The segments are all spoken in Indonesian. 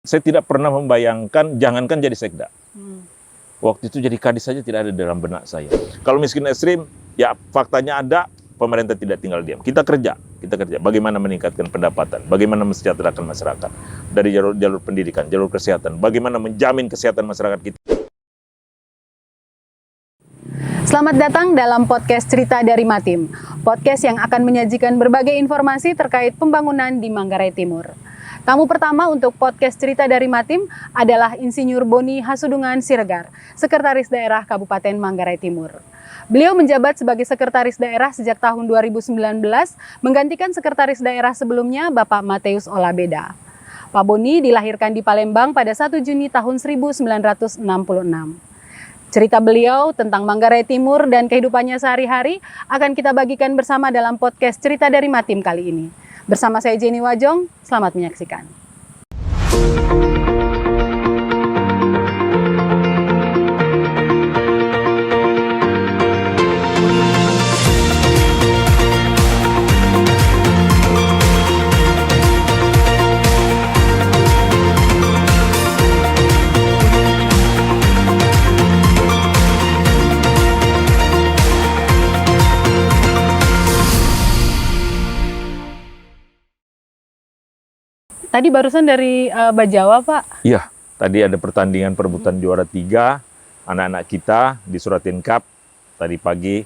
Saya tidak pernah membayangkan, jangankan jadi sekda. Waktu itu jadi kadis saja tidak ada dalam benak saya. Kalau miskin ekstrim, ya faktanya ada, pemerintah tidak tinggal diam. Kita kerja. Bagaimana meningkatkan pendapatan, bagaimana mensejahterakan masyarakat. Dari jalur pendidikan, jalur kesehatan, bagaimana menjamin kesehatan masyarakat kita. Selamat datang dalam podcast Cerita dari Matim. Podcast yang akan menyajikan berbagai informasi terkait pembangunan di Manggarai Timur. Tamu pertama untuk podcast Cerita dari Matim adalah Insinyur Boni Hasudungan Siregar, Sekretaris Daerah Kabupaten Manggarai Timur. Beliau menjabat sebagai Sekretaris Daerah sejak tahun 2019, menggantikan Sekretaris Daerah sebelumnya Bapak Mateus Olabeda. Pak Boni dilahirkan di Palembang pada 1 Juni tahun 1966. Cerita beliau tentang Manggarai Timur dan kehidupannya sehari-hari akan kita bagikan bersama dalam podcast Cerita dari Matim kali ini. Bersama saya Jenny Wajong, selamat menyaksikan. Tadi barusan dari Bajawa, Pak. Iya, tadi ada pertandingan perebutan juara 3, anak-anak kita di Suratin Cup. Tadi pagi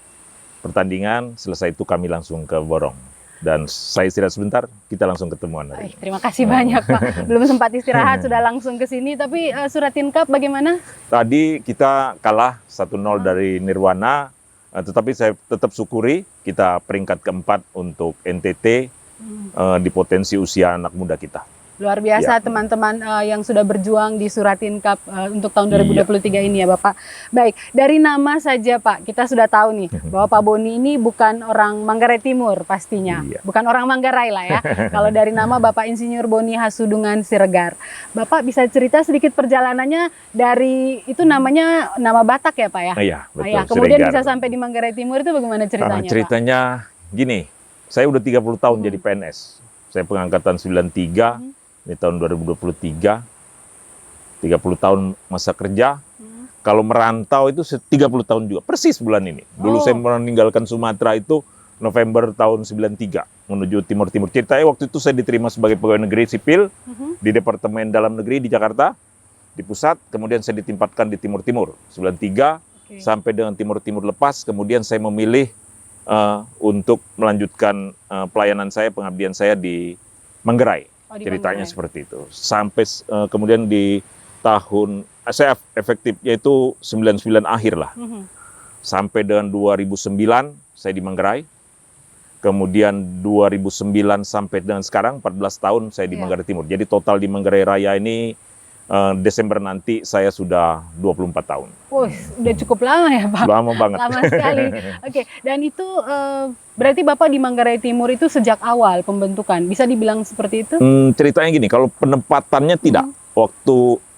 pertandingan, selesai itu kami langsung ke Borong. Dan saya istirahat sebentar, kita langsung ketemuan. Terima kasih banyak, Pak. Belum sempat istirahat, sudah langsung ke sini. Tapi Suratin Cup bagaimana? Tadi kita kalah 1-0 dari Nirwana, tetapi saya tetap syukuri kita peringkat keempat untuk NTT di potensi usia anak muda kita. Luar biasa teman-teman yang sudah berjuang di Suratin Cup untuk tahun 2023 ini ya Bapak. Baik, dari nama saja Pak, kita sudah tahu nih bahwa Pak Boni ini bukan orang Manggarai Timur pastinya. Bukan orang Manggarai lah ya. Kalau dari nama Bapak Insinyur Boni Hasudungan Siregar. Bapak bisa cerita sedikit perjalanannya dari, itu namanya nama Batak ya Pak ya? Iya, betul. Kemudian Siregar. Bisa sampai di Manggarai Timur itu bagaimana ceritanya Ceritanya Pak? Gini, saya udah 30 tahun jadi PNS. Saya pengangkatan 93. Ini tahun 2023, 30 tahun masa kerja. Kalau merantau itu 30 tahun juga, persis bulan ini. Dulu saya meninggalkan Sumatera itu November tahun 93, menuju Timur-Timur. Ceritanya waktu itu saya diterima sebagai pegawai negeri sipil di Departemen Dalam Negeri di Jakarta, di pusat. Kemudian saya ditempatkan di Timur-Timur, 93, sampai dengan Timur-Timur lepas. Kemudian saya memilih untuk melanjutkan pelayanan saya, pengabdian saya di Manggarai. Ceritanya seperti itu. Sampai kemudian di tahun, saya efektif yaitu 99 akhir lah. Sampai dengan 2009 saya di Manggarai. Kemudian 2009 sampai dengan sekarang 14 tahun saya di Manggarai Timur. Jadi total di Manggarai Raya ini Desember nanti saya sudah 24 tahun. Udah cukup lama ya Pak? Lama banget. Lama sekali. Oke, dan itu berarti Bapak di Manggarai Timur itu sejak awal pembentukan, bisa dibilang seperti itu? Ceritanya gini, kalau penempatannya tidak.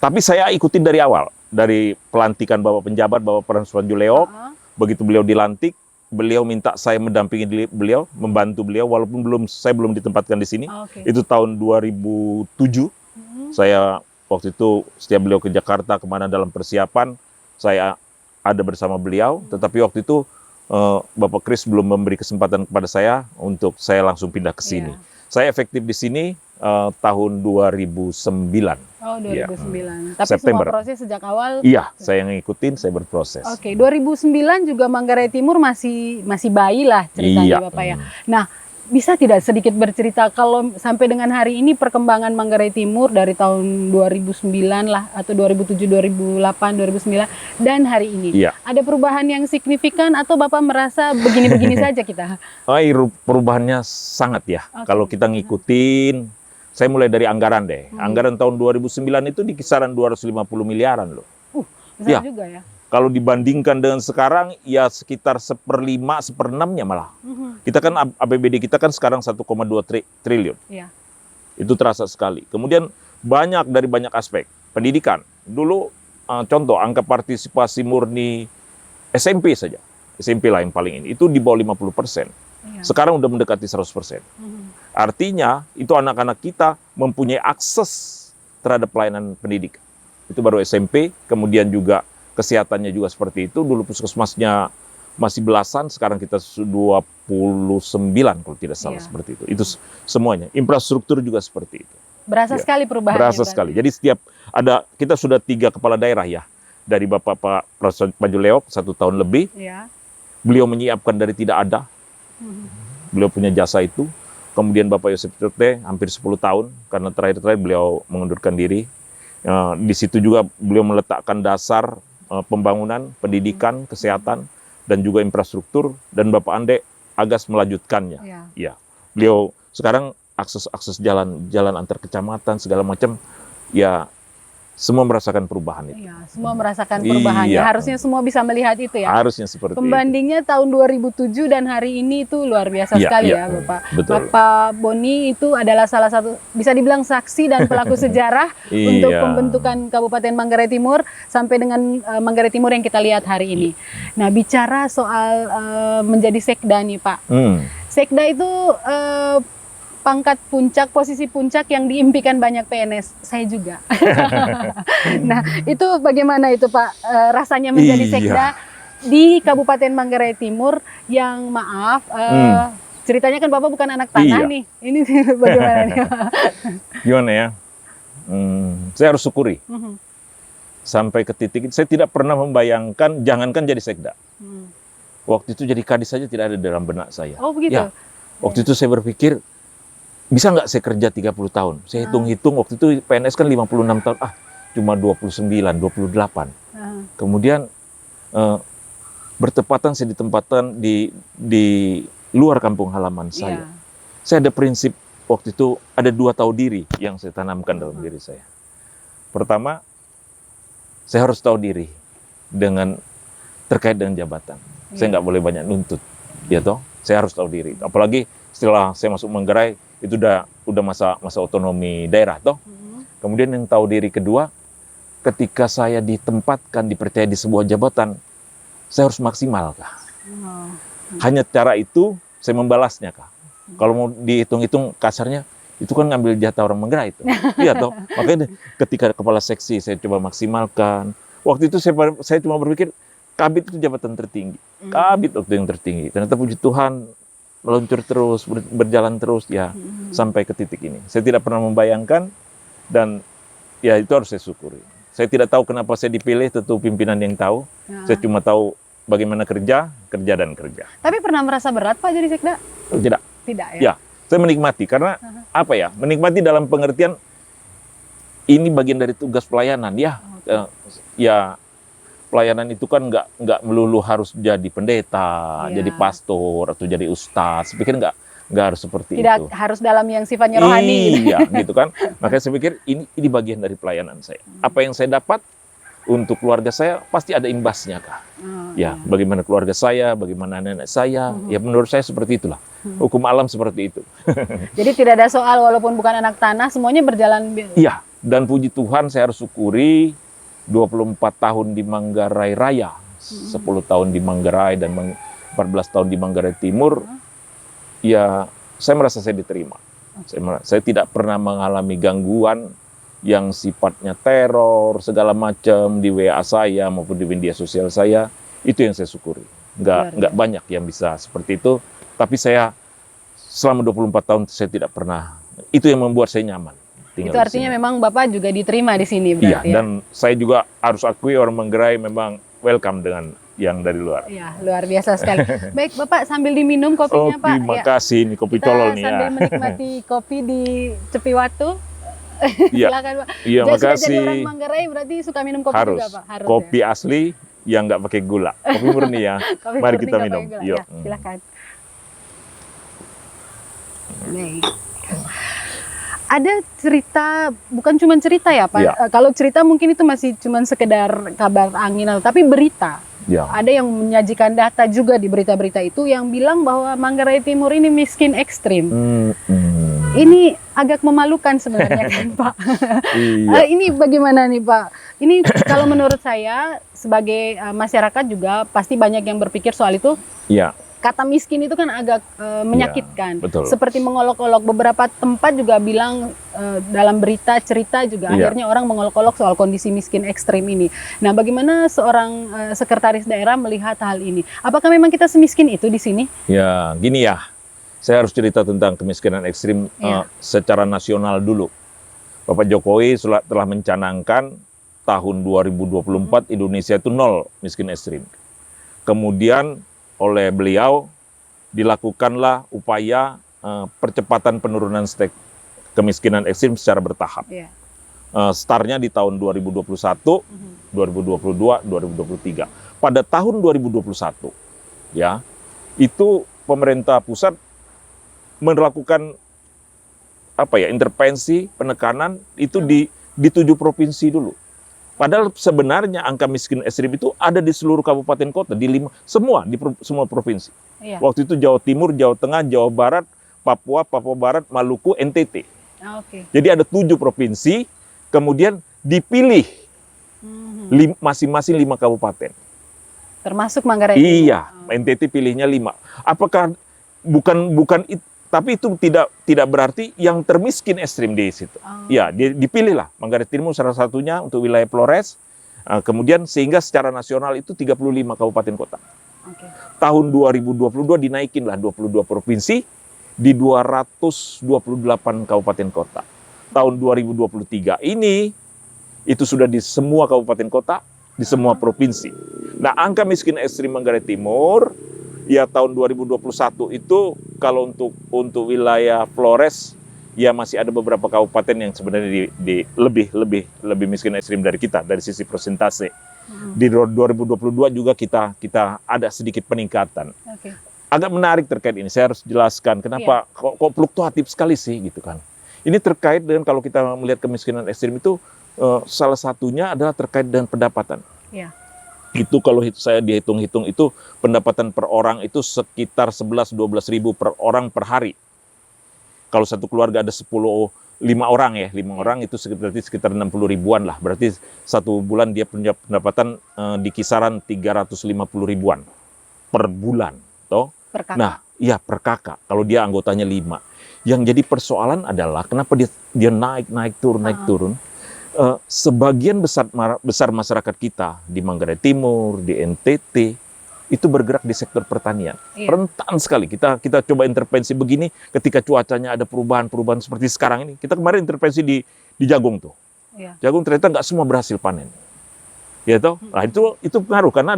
Tapi saya ikutin dari awal. Dari pelantikan Bapak Penjabat, Bapak Pranswan Juleok, begitu beliau dilantik, beliau minta saya mendampingi beliau, membantu beliau, walaupun saya belum ditempatkan di sini. Itu tahun 2007, saya waktu itu setiap beliau ke Jakarta kemana dalam persiapan, saya ada bersama beliau. Tetapi waktu itu Bapak Kris belum memberi kesempatan kepada saya untuk saya langsung pindah ke sini. Saya efektif di sini tahun 2009. 2009. Tapi September. Semua proses sejak awal? Iya, saya ngikutin, saya berproses. 2009 juga Manggarai Timur masih bayi lah ceritanya Bapak ya. Nah, bisa tidak sedikit bercerita kalau sampai dengan hari ini perkembangan Manggarai Timur dari tahun 2009 lah, atau 2007, 2008, 2009 dan hari ini. Ada perubahan yang signifikan atau Bapak merasa begini-begini saja kita? Perubahannya sangat ya. Kalau kita ngikutin, saya mulai dari anggaran deh. Anggaran tahun 2009 itu di kisaran 250 miliaran loh. Besar juga ya. Kalau dibandingkan dengan sekarang, ya sekitar 1/5, 1/6-nya malah. Kita kan, APBD kita kan sekarang 1,2 triliun. Itu terasa sekali. Kemudian dari banyak aspek. Pendidikan. Dulu, contoh, angka partisipasi murni SMP saja. SMP lah yang paling ini. Itu di bawah 50%. Sekarang udah mendekati 100%. Artinya, itu anak-anak kita mempunyai akses terhadap pelayanan pendidikan. Itu baru SMP, kemudian juga kesehatannya juga seperti itu. Dulu puskesmasnya masih belasan, sekarang kita 29 kalau tidak salah, seperti itu. Itu semuanya. Infrastruktur juga seperti itu. Berasa sekali perubahannya. Berasa sekali. Jadi setiap kita sudah 3 kepala daerah ya. Dari Bapak Profesor Panjuleok 1 tahun lebih. Ya. Beliau menyiapkan dari tidak ada. Beliau punya jasa itu. Kemudian Bapak Yosef Cote hampir 10 tahun. Karena terakhir-terakhir beliau mengundurkan diri. Di situ juga beliau meletakkan dasar pembangunan, pendidikan, kesehatan, dan juga infrastruktur. Dan Bapak Ande Agas melanjutkannya. Ya. Beliau sekarang akses jalan antar kecamatan segala macam, ya semua merasakan perubahan itu. Iya, semua merasakan perubahannya. Harusnya semua bisa melihat itu ya. Harusnya seperti Pembandingnya itu. Tahun 2007 dan hari ini itu luar biasa sekali ya Bapak. Betul. Bapak Boni itu adalah salah satu, bisa dibilang saksi dan pelaku sejarah untuk pembentukan Kabupaten Manggarai Timur sampai dengan Manggarai Timur yang kita lihat hari ini. Nah, bicara soal menjadi sekda nih Pak. Sekda itu pangkat puncak, posisi puncak yang diimpikan banyak PNS. Saya juga. Nah, itu bagaimana itu Pak rasanya menjadi sekda di Kabupaten Manggarai Timur yang maaf, ceritanya kan Bapak bukan anak tanah nih. Ini bagaimana nih Pak? Gimana ya? Saya harus syukuri. Sampai ke titik saya tidak pernah membayangkan, jangankan jadi sekda. Waktu itu jadi kadis saja tidak ada dalam benak saya. Oh begitu? Ya, waktu itu saya berpikir, bisa nggak saya kerja 30 tahun? Saya hitung-hitung, waktu itu PNS kan 56 tahun, cuma 29, 28. Kemudian bertepatan saya ditempatkan di luar kampung halaman saya. Saya ada prinsip, waktu itu ada 2 tahu diri yang saya tanamkan dalam diri saya. Pertama, saya harus tahu diri terkait dengan jabatan. Saya nggak boleh banyak nuntut, ya toh. Saya harus tahu diri. Apalagi setelah saya masuk Manggarai, itu udah masa otonomi daerah toh. Kemudian yang tahu diri kedua, ketika saya ditempatkan, dipercaya di sebuah jabatan, saya harus maksimal kah? Hanya cara itu saya membalasnya kah? Kalau mau dihitung-hitung kasarnya, itu kan ngambil jatah orang Manggarai itu. Iya toh. Makanya ketika kepala seksi saya coba maksimalkan. Waktu itu saya cuma berpikir Kabid itu jabatan tertinggi. Kabid waktu yang tertinggi. Ternyata puji Tuhan meluncur terus, berjalan terus ya sampai ke titik ini. Saya tidak pernah membayangkan dan ya itu harus saya syukuri. Saya tidak tahu kenapa saya dipilih, tentu pimpinan yang tahu. Saya cuma tahu bagaimana kerja dan kerja. Tapi pernah merasa berat Pak jadi sekda? Tidak. Tidak ya? Ya, saya menikmati karena apa ya? Menikmati dalam pengertian ini bagian dari tugas pelayanan ya. Ya pelayanan itu kan nggak melulu harus jadi pendeta, jadi pastor atau jadi ustadz. Saya pikir nggak harus seperti itu. Tidak harus dalam yang sifatnya rohani. Iya, gitu kan. Makanya saya pikir ini bagian dari pelayanan saya. Apa yang saya dapat untuk keluarga saya pasti ada imbasnya kah? Ya, bagaimana keluarga saya, bagaimana anak-anak saya. Ya menurut saya seperti itulah. Hukum alam seperti itu. Jadi tidak ada soal walaupun bukan anak tanah, semuanya berjalan. Iya, dan puji Tuhan saya harus syukuri 24 tahun di Manggarai Raya, 10 tahun di Manggarai dan 14 tahun di Manggarai Timur, ya saya merasa saya diterima. Saya tidak pernah mengalami gangguan yang sifatnya teror, segala macam di WA saya maupun di media sosial saya. Itu yang saya syukuri. Nggak banyak yang bisa seperti itu, tapi saya selama 24 tahun saya tidak pernah. Itu yang membuat saya nyaman. Itu artinya memang Bapak juga diterima di sini berarti. Iya, dan saya juga harus akui orang Manggarai memang welcome dengan yang dari luar. Iya, luar biasa sekali. Baik, Bapak sambil diminum kopinya, Pak. Terima kasih, ini kopi colol nih ya. Sambil menikmati kopi di Cepiwatu. Iya. Silakan, Pak. Iya, makasih. Jadi orang Manggarai berarti suka minum kopi juga, Pak? Harus. Kopi asli yang nggak pakai gula. Kopi murni ya. Mari kita minum. Yuk. Ya, silakan. Baik. Ada cerita, bukan cuma cerita ya Pak. Ya. Kalau cerita mungkin itu masih cuma sekedar kabar angin, tapi berita. Ya. Ada yang menyajikan data juga di berita-berita itu yang bilang bahwa Manggarai Timur ini miskin ekstrim. Ini agak memalukan sebenarnya kan Pak. Iya. Ini bagaimana nih Pak? Ini kalau menurut saya sebagai masyarakat juga pasti banyak yang berpikir soal itu. Iya. kata miskin itu kan agak menyakitkan. Betul. Seperti mengolok-olok, beberapa tempat juga bilang dalam berita cerita juga akhirnya orang mengolok-olok soal kondisi miskin ekstrim ini. Nah, bagaimana seorang sekretaris daerah melihat hal ini? Apakah memang kita semiskin itu di sini? Ya, gini ya. Saya harus cerita tentang kemiskinan ekstrim secara nasional dulu. Bapak Jokowi telah mencanangkan tahun 2024 Indonesia itu 0 miskin ekstrim. Kemudian oleh beliau dilakukanlah upaya percepatan penurunan kemiskinan ekstrim secara bertahap. Startnya di tahun 2021, 2022, 2023. Pada tahun 2021, ya, itu pemerintah pusat melakukan intervensi penekanan itu di 7 provinsi dulu. Padahal sebenarnya angka miskin ekstrim itu ada di seluruh kabupaten kota, di semua provinsi. Waktu itu Jawa Timur, Jawa Tengah, Jawa Barat, Papua Barat, Maluku, NTT. Jadi ada 7 provinsi, kemudian dipilih masing-masing 5 kabupaten. Termasuk Manggarai Timur. Iya, NTT pilihnya 5. Apakah bukan tapi itu tidak berarti yang termiskin ekstrim di situ. Ya, dipilihlah Manggarai Timur salah satunya untuk wilayah Flores. Kemudian sehingga secara nasional itu 35 kabupaten kota. Tahun 2022 dinaikinlah 22 provinsi di 228 kabupaten kota. Tahun 2023 ini itu sudah di semua kabupaten kota, di semua provinsi. Nah, angka miskin ekstrim Manggarai Timur ya tahun 2021 itu kalau untuk wilayah Flores ya masih ada beberapa kabupaten yang sebenarnya lebih miskin ekstrim dari kita dari sisi persentase. Di 2022 juga kita ada sedikit peningkatan. Agak menarik terkait ini, saya harus jelaskan kenapa kok fluktuatif sekali sih gitu kan. Ini terkait dengan kalau kita melihat kemiskinan ekstrim itu salah satunya adalah terkait dengan pendapatan. Itu kalau saya dihitung-hitung itu pendapatan per orang itu sekitar 11-12 ribu per orang per hari. Kalau satu keluarga ada 5 orang ya, 5 orang itu berarti sekitar 60 ribuan lah. Berarti satu bulan dia punya pendapatan di kisaran 350 ribuan per bulan. Toh? Per kakak. Nah, iya per kakak. Kalau dia anggotanya 5. Yang jadi persoalan adalah kenapa dia naik turun. Sebagian besar masyarakat kita di Manggarai Timur, di NTT, itu bergerak di sektor pertanian. Rentan sekali. Kita coba intervensi begini ketika cuacanya ada perubahan seperti sekarang ini. Kita kemarin intervensi di jagung tuh. Jagung ternyata nggak semua berhasil panen. Ya toh? Nah, itu pengaruh karena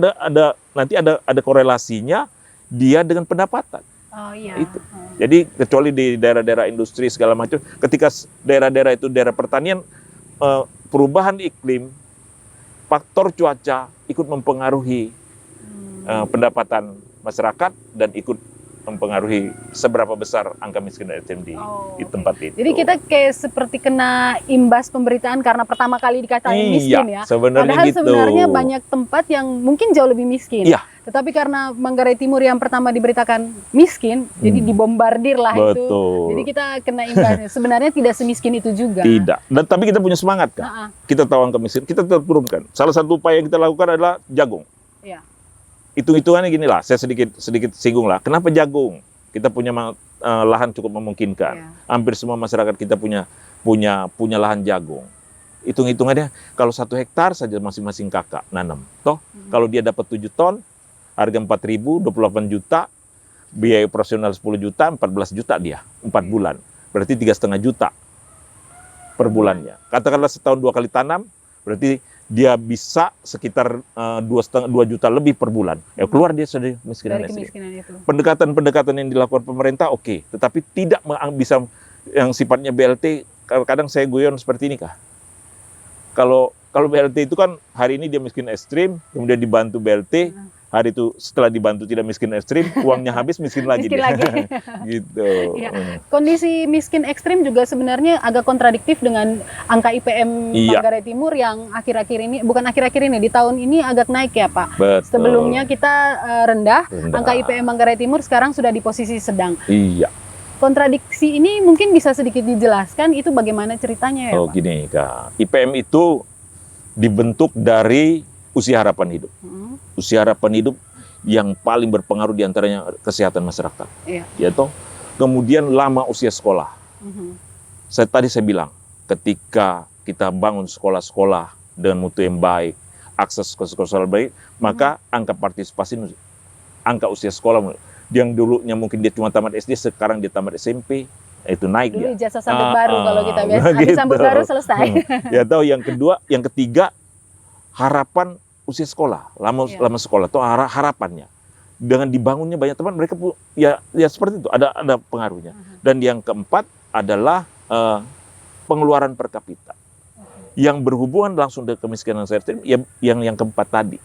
nanti ada korelasinya dia dengan pendapatan. Itu. Jadi kecuali di daerah-daerah industri segala macam, ketika daerah-daerah itu daerah pertanian, perubahan iklim, faktor cuaca ikut mempengaruhi pendapatan masyarakat dan ikut mempengaruhi seberapa besar angka miskin ekstrim di tempat itu. Jadi kita kayak seperti kena imbas pemberitaan karena pertama kali dikatain miskin ya. Padahal sebenarnya banyak tempat yang mungkin jauh lebih miskin. Tetapi karena Manggarai Timur yang pertama diberitakan miskin, jadi dibombardir lah itu. Jadi kita kena imbasnya. Sebenarnya tidak semiskin itu juga. Tidak. Tapi kita punya semangat kan. Kita tahu angka miskin, kita tetap turunkan. Salah satu upaya yang kita lakukan adalah jagung. Hitung-hitungannya gini lah, saya sedikit singgung lah. Kenapa jagung? Kita punya lahan cukup memungkinkan. Hampir semua masyarakat kita punya lahan jagung. Hitung-hitungannya kalau 1 hektar saja masing-masing kakak nanam. Toh kalau dia dapat 7 ton, harga 4.000, 28 juta, biaya operasional 10 juta, 14 juta dia 4 bulan. Berarti 3,5 juta per bulannya. Katakanlah setahun 2 kali tanam, berarti dia bisa sekitar 2 juta lebih per bulan. Keluar dia sudah kemiskinan ekstrim. Pendekatan yang dilakukan pemerintah tetapi tidak bisa yang sifatnya BLT. Kadang saya guyon seperti ini kah? Kalau BLT itu kan hari ini dia miskin ekstrim, kemudian dibantu BLT, hari itu setelah dibantu tidak miskin ekstrim, uangnya habis miskin lagi. Gitu. Kondisi miskin ekstrim juga sebenarnya agak kontradiktif dengan angka IPM Manggarai Timur yang akhir-akhir ini di tahun ini agak naik ya Pak. Betul. Sebelumnya kita rendah, angka IPM Manggarai Timur sekarang sudah di posisi sedang. Kontradiksi ini mungkin bisa sedikit dijelaskan itu bagaimana ceritanya ya Pak? Gini Kak, IPM itu dibentuk dari usia harapan hidup. Usia harapan hidup yang paling berpengaruh diantaranya kesehatan masyarakat. Iya. Ya toh. Kemudian lama usia sekolah. Tadi saya bilang, ketika kita bangun sekolah-sekolah dengan mutu yang baik, akses ke sekolah baik, maka angka partisipasi, angka usia sekolah yang dulunya mungkin dia cuma tamat SD, sekarang dia tamat SMP, itu naik Dulu dia. ijazah sambut baru kalau kita biasa, habis gitu. sambut baru selesai. Ya tahu. Yang ketiga, harapan usia sekolah, lama sekolah itu harapannya. Dengan dibangunnya banyak teman, mereka ya seperti itu, ada pengaruhnya. Dan yang keempat adalah pengeluaran per kapita. Yang berhubungan langsung dengan kemiskinan ekstrim, yang keempat tadi.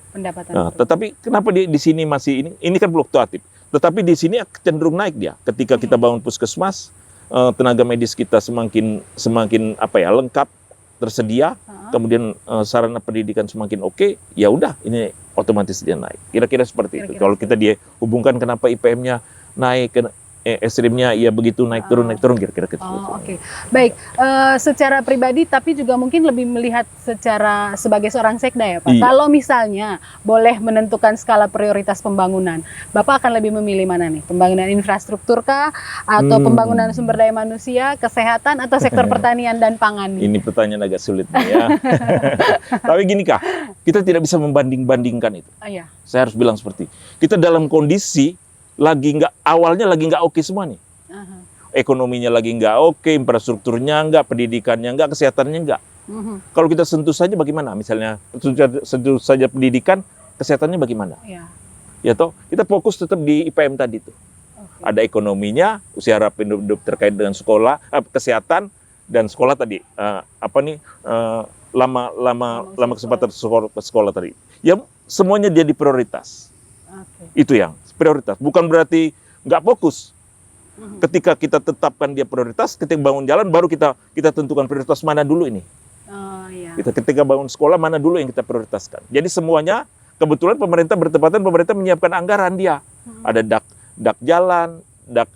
Pendapatan. Nah, tetapi kenapa di sini masih ini kan fluktuatif. Tetapi di sini cenderung naik dia. Ketika kita bangun puskesmas, tenaga medis kita semakin lengkap, tersedia, kemudian sarana pendidikan semakin oke, ya udah ini otomatis dia naik. Kira-kira seperti itu. Kalau kita dihubungkan kenapa IPM-nya naik, ekstrimnya ya begitu naik turun kira-kira gitu. Oke. Baik, secara pribadi tapi juga mungkin lebih melihat secara sebagai seorang sekda ya Pak. Iya. Kalau misalnya boleh menentukan skala prioritas pembangunan, Bapak akan lebih memilih mana nih? Pembangunan infrastruktur kah, atau pembangunan sumber daya manusia, kesehatan, atau sektor pertanian dan pangan nih? Ini pertanyaan agak sulit nih ya. Tapi gini Kak, kita tidak bisa membanding-bandingkan itu. Iya. Saya harus bilang seperti, kita dalam kondisi awalnya lagi nggak oke semua nih. Ekonominya lagi nggak oke, infrastrukturnya nggak, pendidikannya nggak, kesehatannya nggak. Kalau kita sentuh saja bagaimana? Misalnya sentuh saja pendidikan, kesehatannya bagaimana? Ya toh, kita fokus tetap di IPM tadi tuh. Ada ekonominya, usia harapan hidup terkait dengan sekolah, kesehatan dan sekolah tadi. Lama kesempatan sekolah tadi. Ya semuanya jadi prioritas. Itu yang prioritas. Bukan berarti nggak fokus. Ketika kita tetapkan dia prioritas, ketika bangun jalan baru kita tentukan prioritas mana dulu ini. Ketika bangun sekolah mana dulu yang kita prioritaskan. Jadi semuanya kebetulan pemerintah menyiapkan anggaran dia. Ada dak jalan, dak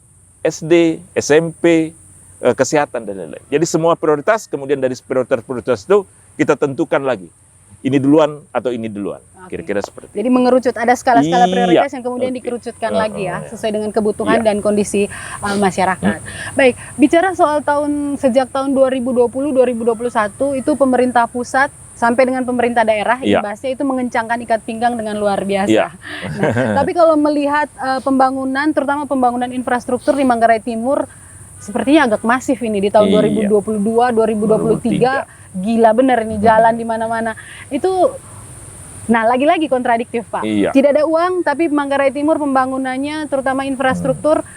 SD, SMP, kesehatan dan lain-lain. Jadi semua prioritas, kemudian dari prioritas itu kita tentukan lagi. Ini duluan atau ini duluan. Kira-kira seperti itu. Jadi mengerucut, ada skala-skala prioritas yang kemudian dikerucutkan lagi ya, sesuai dengan kebutuhan dan kondisi masyarakat. Baik, bicara soal sejak tahun 2020-2021 itu pemerintah pusat sampai dengan pemerintah daerah, imbasnya itu mengencangkan ikat pinggang dengan luar biasa. Nah, tapi kalau melihat pembangunan, terutama pembangunan infrastruktur di Manggarai Timur, sepertinya agak masif ini di tahun 2022-2023. Gila bener ini jalan di mana-mana. Itu lagi-lagi kontradiktif Pak. Tidak ada uang tapi Manggarai Timur pembangunannya terutama infrastruktur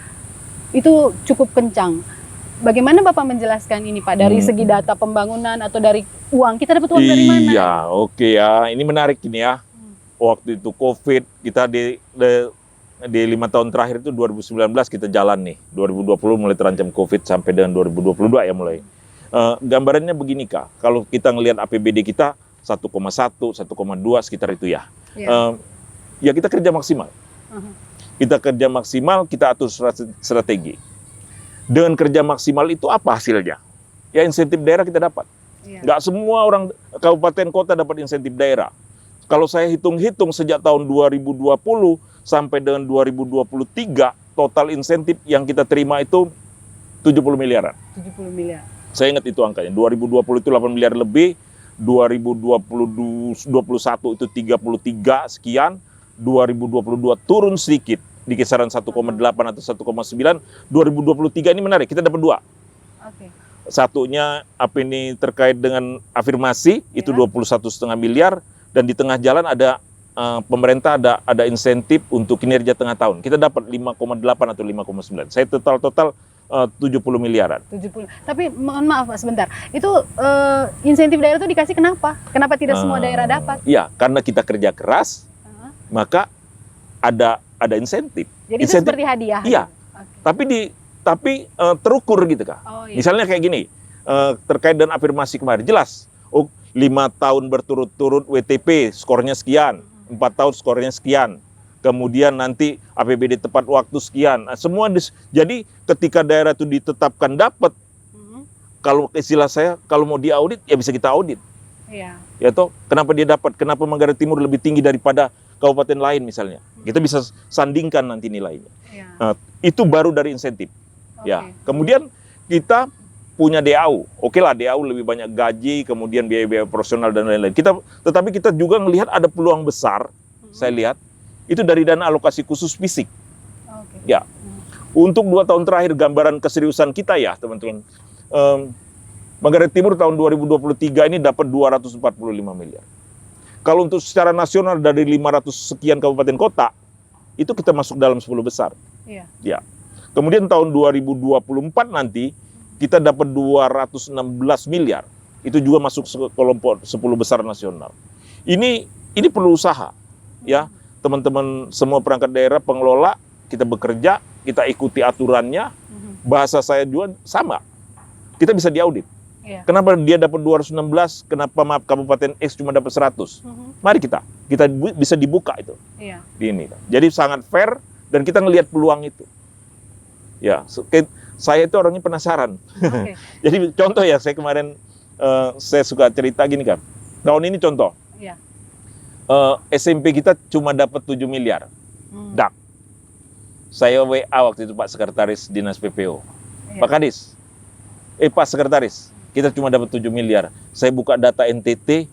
itu cukup kencang. Bagaimana Bapak menjelaskan ini Pak dari segi data pembangunan atau dari uang? Kita dapat uang dari mana? Iya, oke ya. Ini menarik ini ya. Waktu itu Covid, kita di 5 tahun terakhir itu 2019 kita jalan nih. 2020 mulai terancam Covid sampai dengan 2022 ya mulai. Gambarannya begini Kak, kalau kita ngelihat APBD kita 1,1, 1,2 sekitar itu ya. Ya kita kerja maksimal. Kita kerja maksimal, kita atur strategi. Dengan kerja maksimal itu apa hasilnya? Ya insentif daerah kita dapat. Nggak semua orang kabupaten kota dapat insentif daerah. Kalau saya hitung-hitung sejak tahun 2020 sampai dengan 2023, total insentif yang kita terima itu 70 miliaran. 70 miliar. Saya ingat itu angkanya, 2020 itu 8 miliar lebih, 2021 itu 33 sekian, 2022 turun sedikit, di kisaran 1,8 atau 1,9, 2023 ini menarik, kita dapat dua. Satunya ini terkait dengan afirmasi, itu 21,5 miliar, dan di tengah jalan ada pemerintah ada insentif untuk kinerja tengah tahun. Kita dapat 5,8 atau 5,9. Saya total 70 miliaran. 70. Tapi mohon maaf Pak sebentar. Itu insentif daerah itu dikasih kenapa? Kenapa tidak semua daerah dapat? Iya, karena kita kerja keras, maka ada insentif. Jadi itu seperti hadiah. Iya. Tapi terukur gitu Kak. Misalnya kayak gini, terkait dengan afirmasi kemarin jelas. 5 tahun berturut-turut WTP skornya sekian, 4 tahun skornya sekian. Kemudian nanti APBD tepat waktu sekian. Semua jadi ketika daerah itu ditetapkan dapat, kalau istilah saya kalau mau diaudit ya bisa kita audit. Ya toh, kenapa dia dapat? Kenapa Manggarai Timur lebih tinggi daripada kabupaten lain misalnya. Kita bisa sandingkan nanti nilainya. Ya. Itu baru dari insentif. Oke. Ya. Kemudian kita punya DAU. Oke lah, DAU lebih banyak gaji, kemudian biaya-biaya operasional dan lain-lain. Tetapi kita juga melihat ada peluang besar, saya lihat, itu dari dana alokasi khusus fisik. Oke. Ya. Untuk 2 tahun terakhir gambaran keseriusan kita ya, teman-teman. Manggarai Timur tahun 2023 ini dapat 245 miliar. Kalau untuk secara nasional dari 500 sekian kabupaten kota, itu kita masuk dalam 10 besar. Iya. Ya. Kemudian tahun 2024 nanti kita dapat 216 miliar. Itu juga masuk kelompok 10 besar nasional. Ini perlu usaha, ya. Teman-teman semua perangkat daerah, pengelola, kita bekerja, kita ikuti aturannya. Bahasa saya juga sama. Kita bisa diaudit. Iya. Kenapa dia dapat 216, kenapa Kabupaten X cuma dapat 100? Mari kita bisa dibuka itu. Iya. Di ini. Jadi sangat fair dan kita ngelihat peluang itu. Ya, saya itu orangnya penasaran. Oke. Jadi contoh ya, saya kemarin saya suka cerita gini kan. Tahun ini contoh, Iya. SMP kita cuma dapat 7 miliar. DAK. Saya WA waktu itu Pak Sekretaris Dinas PPO. Iya. Pak Kadis, Pak Sekretaris, kita cuma dapat 7 miliar. Saya buka data NTT,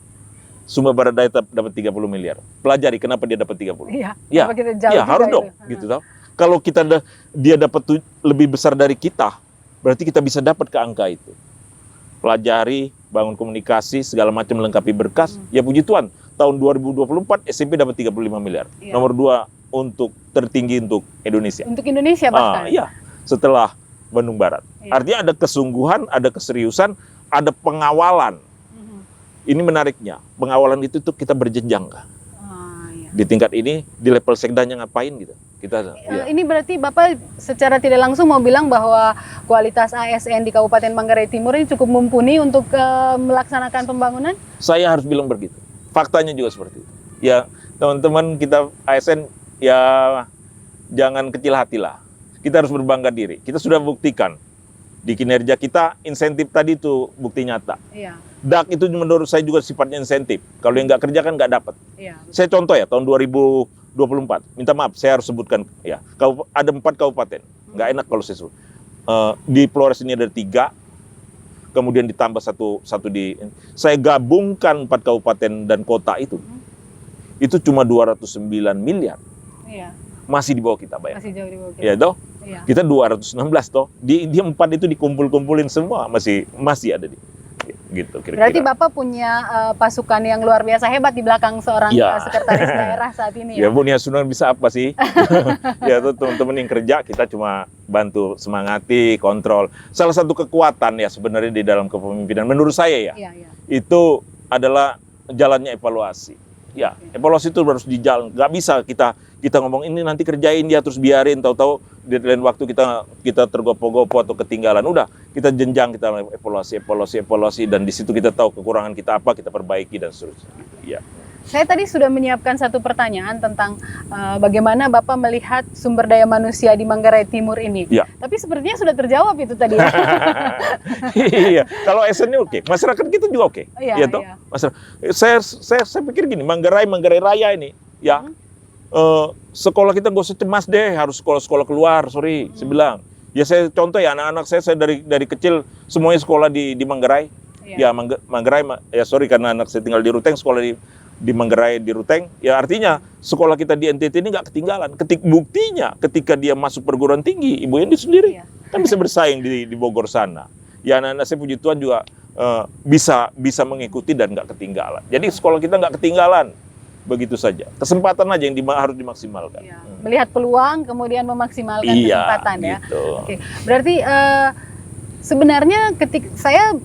Sumber Barat Daya dapat 30 miliar. Pelajari kenapa dia dapat 30. Iya. Ya, Apa kita jauh ya juga harus itu? dong, gitu tau. Kalau dia dapat lebih besar dari kita, berarti kita bisa dapat ke angka itu. Pelajari, bangun komunikasi, segala macam melengkapi berkas. Ya puji Tuhan, tahun 2024 SMP dapat 35 miliar. Iya. Nomor 2 untuk tertinggi untuk Indonesia. Untuk Indonesia bahkan. Iya, setelah Bandung Barat. Iya. Artinya ada kesungguhan, ada keseriusan, ada pengawalan. Ini menariknya, pengawalan itu tuh kita berjenjang. Iya. Di tingkat ini, di level sekdanya ngapain gitu. Ini berarti Bapak secara tidak langsung mau bilang bahwa kualitas ASN di Kabupaten Manggarai Timur ini cukup mumpuni untuk melaksanakan pembangunan? Saya harus bilang begitu. Faktanya juga seperti itu. Ya, teman-teman kita ASN ya jangan kecil hati lah. Kita harus berbangga diri. Kita sudah buktikan di kinerja kita, insentif tadi itu bukti nyata. Iya. DAK itu menurut saya juga sifatnya insentif. Kalau yang nggak kerja kan nggak dapat. Iya. Saya contoh ya, tahun 2024. Minta maaf, saya harus sebutkan. Ya, ada 4 kabupaten. Nggak enak kalau saya sebut. Di Flores ini ada 3. Kemudian ditambah satu di... Saya gabungkan 4 kabupaten dan kota itu. Itu cuma 209 miliar. Iya. Masih di bawah kita, bayar. Masih jauh di bawah kita. Ya, toh? Iya. Kita 216 toh. Di 4 itu dikumpul-kumpulin semua, masih ada di gitu kira-kira. Berarti Bapak punya pasukan yang luar biasa hebat di belakang seorang Ya. sekretaris daerah saat ini Ya ya. Bun Yasunan bisa apa sih? Ya tuh teman-teman yang kerja kita cuma bantu semangati, kontrol. Salah satu kekuatan ya sebenarnya di dalam kepemimpinan menurut saya ya, Iya, iya. itu adalah jalannya evaluasi. Ya, evaluasi itu harus dijalan. Nggak bisa kita ngomong ini nanti kerjain dia terus biarin, tahu-tahu di lain waktu kita tergopoh-gopoh atau ketinggalan. Udah, kita jenjang, kita evaluasi dan di situ kita tahu kekurangan kita apa, kita perbaiki dan seterusnya. Ya. Saya tadi sudah menyiapkan satu pertanyaan tentang bagaimana Bapak melihat sumber daya manusia di Manggarai Timur ini. Ya. Tapi sepertinya sudah terjawab itu tadi ya. Iya, kalau SN-nya oke, masyarakat kita juga oke. Iya, toh? iya. Saya pikir gini, Manggarai Raya ini, ya, sekolah kita gak usah cemas deh, harus sekolah-sekolah keluar, sorry, saya bilang. Ya saya contoh ya, anak-anak saya dari kecil semuanya sekolah di Manggarai. Iya. Ya Manggarai, ya sorry karena anak saya tinggal di Ruteng, sekolah di Manggarai di Ruteng. Ya artinya sekolah kita di NTT ini nggak ketinggalan. Buktinya ketika dia masuk perguruan tinggi, Ibu Yendi sendiri Iya. kan bisa bersaing di Bogor sana. Ya anak-anak saya puji Tuhan juga bisa mengikuti dan nggak ketinggalan. Jadi sekolah kita nggak ketinggalan. Begitu saja. Kesempatan aja yang harus dimaksimalkan. Iya. Melihat peluang kemudian memaksimalkan kesempatan ya. Gitu. Oke. Berarti sebenarnya saya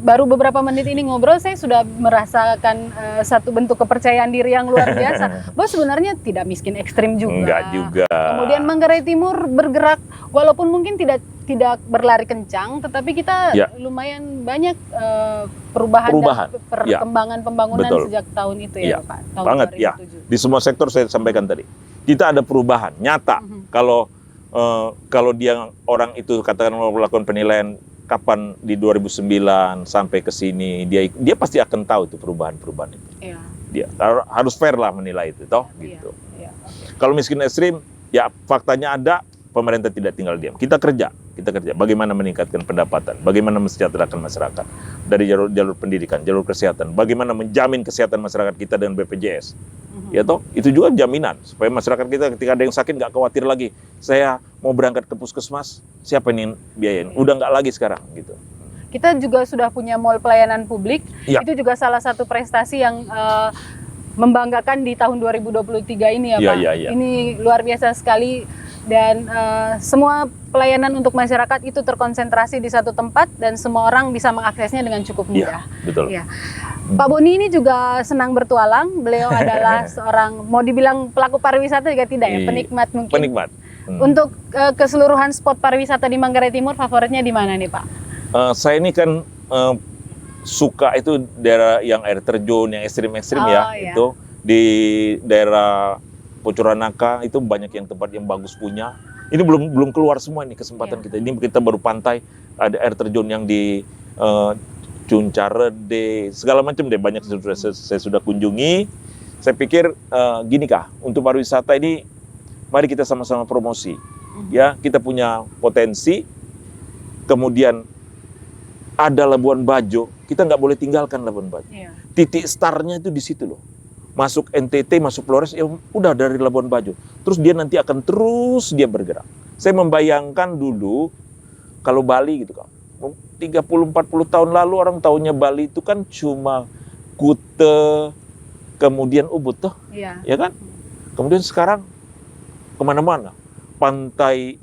baru beberapa menit ini ngobrol, saya sudah merasakan satu bentuk kepercayaan diri yang luar biasa. Bahwa sebenarnya tidak miskin ekstrim juga. Enggak juga. Kemudian Manggarai Timur bergerak walaupun mungkin tidak berlari kencang, tetapi kita Ya. lumayan banyak perubahan. Dan perkembangan pembangunan Betul. sejak tahun itu ya, Ya. Pak. Tahun Banget 2007. ya. Di semua sektor saya sampaikan tadi. Kita ada perubahan nyata. Kalau dia orang itu katakan melakukan penilaian kapan di 2009 sampai ke sini, dia pasti akan tahu itu perubahan-perubahan itu. Iya. Dia harus fair lah menilai itu, toh gitu. Iya. Kalau miskin ekstrim, ya faktanya ada, pemerintah tidak tinggal diam. Kita kerja. Bagaimana meningkatkan pendapatan, bagaimana mensejahterakan masyarakat dari jalur pendidikan, jalur kesehatan, bagaimana menjamin kesehatan masyarakat kita dengan BPJS. Ya toh, itu juga jaminan supaya masyarakat kita ketika ada yang sakit nggak khawatir lagi. Saya mau berangkat ke puskesmas, siapa yang biayain? Udah nggak lagi sekarang gitu. Kita juga sudah punya mall pelayanan publik. Ya. Itu juga salah satu prestasi yang membanggakan di tahun 2023 ini ya Pak. Ya. Ini luar biasa sekali dan semua pelayanan untuk masyarakat itu terkonsentrasi di satu tempat dan semua orang bisa mengaksesnya dengan cukup mudah. Iya, betul. Ya. Pak Boni ini juga senang bertualang. Beliau adalah seorang, mau dibilang pelaku pariwisata juga tidak ya, penikmat mungkin. Penikmat. Untuk keseluruhan spot pariwisata di Manggarai Timur, favoritnya di mana nih Pak? Saya ini kan suka itu daerah yang air terjun, yang ekstrim-ekstrim ya. Iya. Itu di daerah Pocoranaka itu banyak yang tempat yang bagus punya. Ini belum keluar semua ini kesempatan kita. Ini kita baru pantai, ada air terjun yang di Cuncarede, segala macam deh, banyak saya sudah kunjungi. Saya pikir gini kah, untuk pariwisata ini mari kita sama-sama promosi. Ya, kita punya potensi. Kemudian ada Labuan Bajo, kita nggak boleh tinggalkan Labuan Bajo. Iya. Titik startnya itu di situ loh. Masuk NTT, masuk Flores, ya udah dari Labuan Bajo. Terus dia nanti akan terus dia bergerak. Saya membayangkan dulu kalau Bali gitu kan, 30-40 tahun lalu orang taunya Bali itu kan cuma Kute, kemudian Ubud toh, Iya. ya kan? Kemudian sekarang kemana-mana. Pantai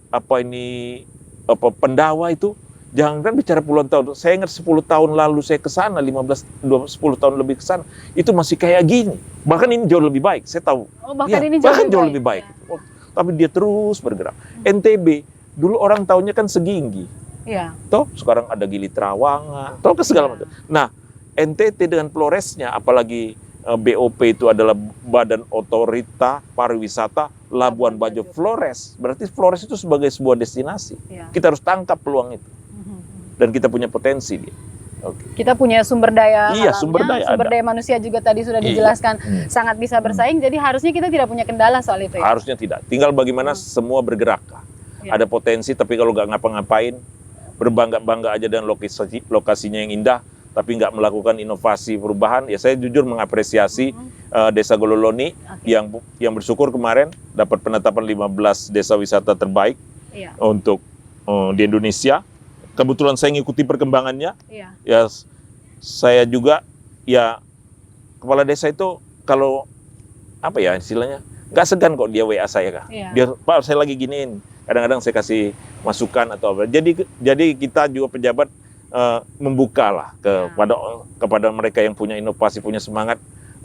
Pendawa itu, jangan kan bicara puluhan tahun. Saya ingat 10 tahun lalu saya ke sana, 10 tahun lebih ke sana, itu masih kayak gini. Bahkan ini jauh lebih baik, saya tahu. Oh, bahkan Ya, ini bahkan jauh lebih lebih baik. Oh, tapi dia terus bergerak. NTB, dulu orang taunya kan Seginggi. Iya. Toh, sekarang ada Gili Trawangan, toh ke segala macam. Nah, NTT dengan Floresnya, apalagi BOP itu adalah Badan Otorita Pariwisata Labuan Bajo Flores. Berarti Flores itu sebagai sebuah destinasi. Iya. Kita harus tangkap peluang itu. Dan kita punya potensi dia. Oke. Kita punya sumber daya Iya, alamnya, sumber daya ada. manusia juga tadi sudah dijelaskan sangat bisa bersaing. Jadi harusnya kita tidak punya kendala soal itu ya. Harusnya tidak. Tinggal bagaimana semua bergerak. Iya. Ada potensi, tapi kalau nggak ngapa-ngapain, berbangga-bangga aja dengan lokasinya yang indah, tapi nggak melakukan inovasi perubahan, ya saya jujur mengapresiasi Desa Gololoni yang bersyukur kemarin dapat penetapan 15 desa wisata terbaik Iya. untuk di Indonesia. Kebetulan saya ngikuti perkembangannya. Iya. Ya, saya juga ya kepala desa itu kalau apa ya istilahnya nggak segan kok dia WA saya kak. Iya. Dia Pak saya lagi giniin. Kadang-kadang saya kasih masukan atau apa. Jadi kita juga pejabat membuka lah kepada mereka yang punya inovasi, punya semangat.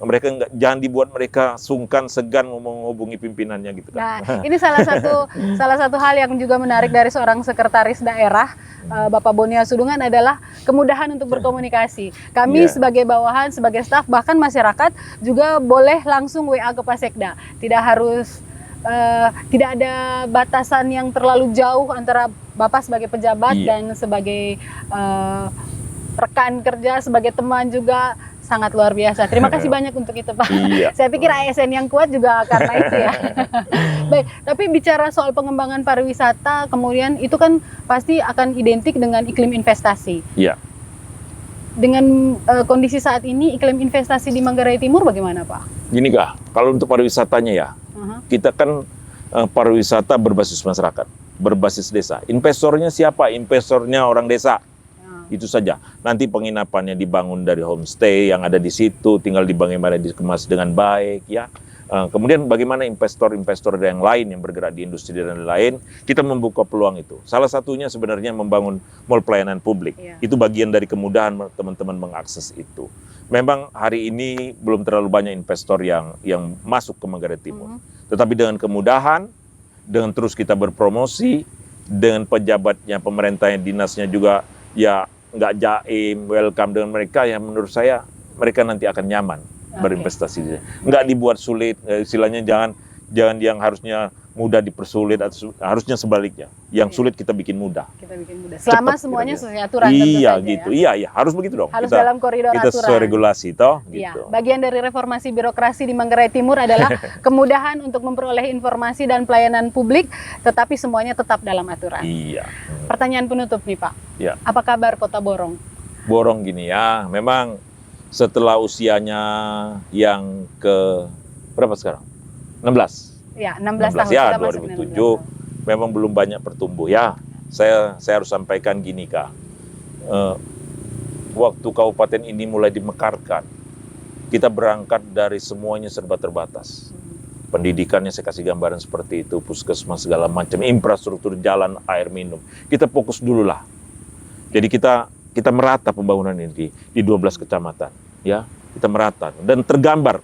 Mereka jangan dibuat mereka sungkan, segan menghubungi pimpinannya gitu kan. Nah, ini salah satu hal yang juga menarik dari seorang sekretaris daerah Bapak Boni Hasudungan adalah kemudahan untuk berkomunikasi. Kami sebagai bawahan, sebagai staf, bahkan masyarakat juga boleh langsung WA ke Pasekda. Tidak ada batasan yang terlalu jauh antara Bapak sebagai pejabat dan sebagai rekan kerja, sebagai teman juga. Sangat luar biasa. Terima kasih banyak untuk itu Pak. Iya. Saya pikir ASN yang kuat juga karena itu ya. Baik, tapi bicara soal pengembangan pariwisata, kemudian itu kan pasti akan identik dengan iklim investasi. Iya. Dengan kondisi saat ini, iklim investasi di Manggarai Timur bagaimana Pak? Gini kak, kalau untuk pariwisatanya ya, kita kan pariwisata berbasis masyarakat, berbasis desa. Investornya siapa? Investornya orang desa. Itu saja. Nanti penginapannya dibangun dari homestay yang ada di situ, tinggal bagaimana dikemas dengan baik ya. Kemudian bagaimana investor-investor yang lain yang bergerak di industri dan lain, kita membuka peluang itu. Salah satunya sebenarnya membangun mall pelayanan publik. Itu bagian dari kemudahan teman-teman mengakses itu. Memang hari ini belum terlalu banyak investor yang masuk ke Manggarai Timur. Tetapi dengan kemudahan, dengan terus kita berpromosi, dengan pejabatnya, pemerintahnya, dinasnya juga ya nggak jaim, welcome dengan mereka, ya menurut saya mereka nanti akan nyaman berinvestasi. Nggak dibuat sulit, istilahnya jangan yang harusnya mudah dipersulit, atau harusnya sebaliknya. Yang sulit kita bikin mudah. Kita bikin mudah. Selama Cepat, semuanya kira-kira. sesuai aturan tentu Iya saja, gitu. ya. Iya, harus begitu dong. Harus kita, dalam koridor kita aturan. sesuai regulasi toh Iya. gitu. Bagian dari reformasi birokrasi di Manggarai Timur adalah kemudahan untuk memperoleh informasi dan pelayanan publik, tetapi semuanya tetap dalam aturan. Iya. Pertanyaan penutup nih Pak. Iya. Apa kabar Kota Borong? Borong gini ya, memang setelah usianya yang ke berapa sekarang? 16. Ya, 16 tahun. Ya, Kita masuk 2007 16 tahun. memang belum banyak bertumbuh ya. Saya harus sampaikan gini Kak. Waktu kabupaten ini mulai dimekarkan, kita berangkat dari semuanya serba terbatas. Pendidikannya saya kasih gambaran seperti itu, puskesmas segala macam, infrastruktur jalan, air minum. Kita fokus dulu lah. Jadi kita merata pembangunan ini di 12 kecamatan, ya. Kita merata dan tergambar.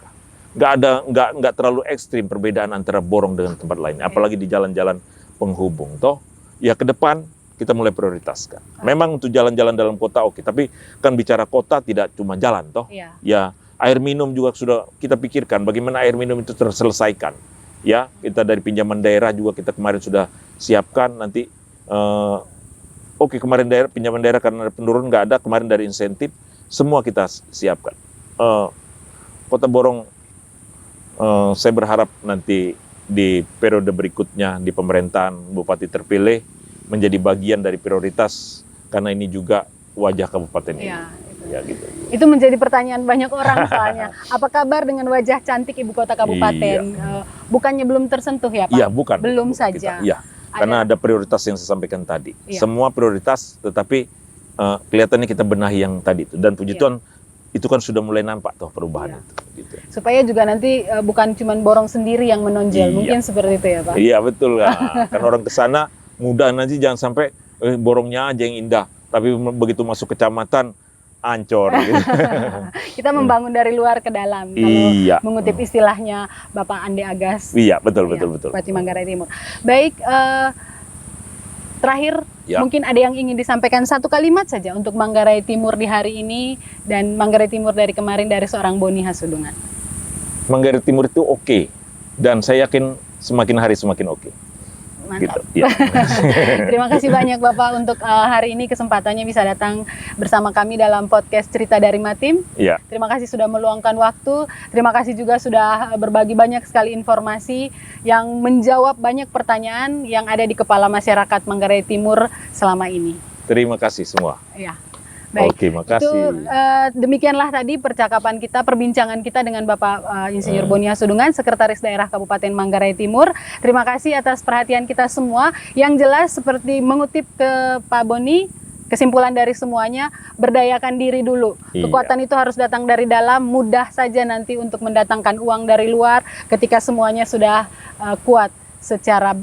Nggak terlalu ekstrim perbedaan antara Borong dengan tempat lain, apalagi di jalan-jalan penghubung. Toh, ya ke depan kita mulai prioritaskan. Memang untuk jalan-jalan dalam kota oke, tapi kan bicara kota tidak cuma jalan, toh. Iya. Ya, air minum juga sudah kita pikirkan bagaimana air minum itu terselesaikan. Ya, kita dari pinjaman daerah juga kita kemarin sudah siapkan nanti. Oke, kemarin pinjaman daerah karena ada penurunan nggak ada, kemarin dari insentif semua kita siapkan. Kota Borong, saya berharap nanti di periode berikutnya di pemerintahan Bupati terpilih menjadi bagian dari prioritas karena ini juga wajah kabupaten ini. Iya, Ya, gitu. Itu menjadi pertanyaan banyak orang soalnya. Apa kabar dengan wajah cantik ibu kota kabupaten? Bukannya belum tersentuh ya Pak? Iya, bukan. Belum bukan saja. Iya, karena ada prioritas yang saya sampaikan tadi. Iya. Semua prioritas, tetapi kelihatannya kita benahi yang tadi itu. Dan puji Iya. Tuhan, itu kan sudah mulai nampak tuh perubahan Iya. itu. Gitu. Supaya juga nanti bukan cuma Borong sendiri yang menonjol, Iya. mungkin seperti itu ya Pak? Iya betul lah. Kan orang ke sana mudah nanti jangan sampai Borongnya aja yang indah, tapi begitu masuk kecamatan ancor. Gitu. Kita membangun dari luar ke dalam. Kalau Iya. mengutip istilahnya Bapak Ande Agas. Iya betul Ya, betul. Bupati Manggarai Timur. Baik, terakhir Ya. mungkin ada yang ingin disampaikan satu kalimat saja untuk Manggarai Timur di hari ini dan Manggarai Timur dari kemarin dari seorang Boni Hasudungan. Manggarai Timur itu oke, dan saya yakin semakin hari semakin oke. Mantap. Gitu. Ya. Terima kasih banyak Bapak untuk hari ini kesempatannya bisa datang bersama kami dalam podcast Cerita dari Matim. Iya. Terima kasih sudah meluangkan waktu. Terima kasih juga sudah berbagi banyak sekali informasi yang menjawab banyak pertanyaan yang ada di kepala masyarakat Manggarai Timur selama ini. Terima kasih semua. Ya. Baik. Oke, makasih. Itu demikianlah tadi percakapan kita, perbincangan kita dengan Bapak Insinyur Boni Hasudungan, Sekretaris Daerah Kabupaten Manggarai Timur. Terima kasih atas perhatian kita semua. Yang jelas seperti mengutip ke Pak Boni, kesimpulan dari semuanya, berdayakan diri dulu. Iya. Kekuatan itu harus datang dari dalam, mudah saja nanti untuk mendatangkan uang dari luar ketika semuanya sudah kuat secara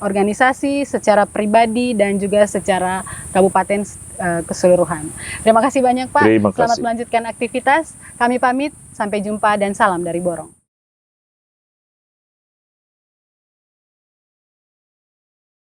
organisasi, secara pribadi, dan juga secara kabupaten keseluruhan. Terima kasih banyak Pak. Terima kasih. Selamat melanjutkan aktivitas. Kami pamit, sampai jumpa dan salam dari Borong.